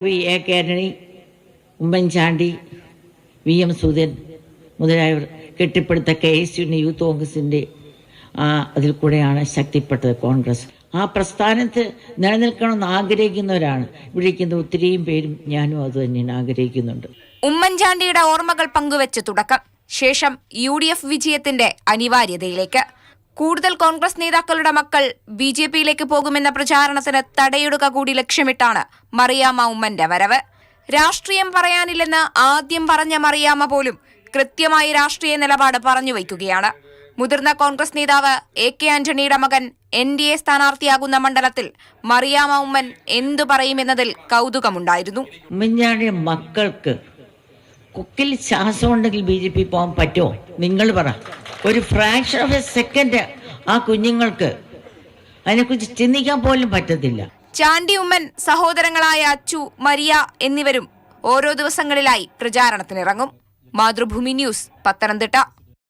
A. Antony, Oommen Chandy, VM Sudheeran മുതലായവർ കെട്ടിപ്പടുത്ത KSU youth കോൺഗ്രസിൻ്റെ അതിൽ കൂടെയാണ് ശക്തിപ്പെട്ടത് കോൺഗ്രസ്. ആ പ്രസ്ഥാനത്ത് നിലനിൽക്കണമെന്ന് ആഗ്രഹിക്കുന്നവരാണ് ഇവിടെ ഇരിക്കുന്ന ഒത്തിരിയും പേരും. ഞാനും അത് തന്നെയാണ് ആഗ്രഹിക്കുന്നുണ്ട്. ഉമ്മൻചാണ്ടിയുടെ ഓർമ്മകൾ പങ്കുവെച്ച് തുടക്കം, ശേഷം UDF വിജയത്തിന്റെ അനിവാര്യതയിലേക്ക്. കൂടുതൽ കോൺഗ്രസ് നേതാക്കളുടെ മക്കൾ BJPയിലേക്ക് പോകുമെന്ന പ്രചാരണത്തിന് തടയിടുക കൂടി ലക്ഷ്യമിട്ടാണ് മറിയാമ്മ ഉമ്മന്റെ വരവ്. രാഷ്ട്രീയം പറയാനില്ലെന്ന് ആദ്യം പറഞ്ഞ മറിയാമ്മ പോലും കൃത്യമായി രാഷ്ട്രീയ നിലപാട് പറഞ്ഞു വയ്ക്കുകയാണ്. മുതിർന്ന കോൺഗ്രസ് നേതാവ് AK ആന്റണിയുടെ മകൻ NDA സ്ഥാനാർത്ഥിയാകുന്ന മണ്ഡലത്തിൽ മറിയാമ്മ ഉമ്മൻ എന്തു പറയുമെന്നതിൽ കൗതുകമുണ്ടായിരുന്നു. ഉമ്മൻചാണ്ടിയുടെ മക്കൾക്ക് കൊക്കിൽ ശ്വാസം ഉണ്ടെങ്കിൽ BJP പോകാൻ പറ്റുമോ? നിങ്ങൾ പറ. ഒരു ഫ്രാക്ഷൻ ഓഫ് എ സെക്കൻഡ് ആ കുഞ്ഞുങ്ങൾക്ക് അതിനെക്കുറിച്ച് ചിന്തിക്കാൻ പോലും പറ്റത്തില്ല. ചാണ്ടി ഉമ്മൻ സഹോദരങ്ങളായ അച്ചു, മരിയ എന്നിവരും ഓരോ ദിവസങ്ങളിലായി പ്രചാരണത്തിനിറങ്ങും. മാതൃഭൂമി ന്യൂസ്, പത്തനംതിട്ട.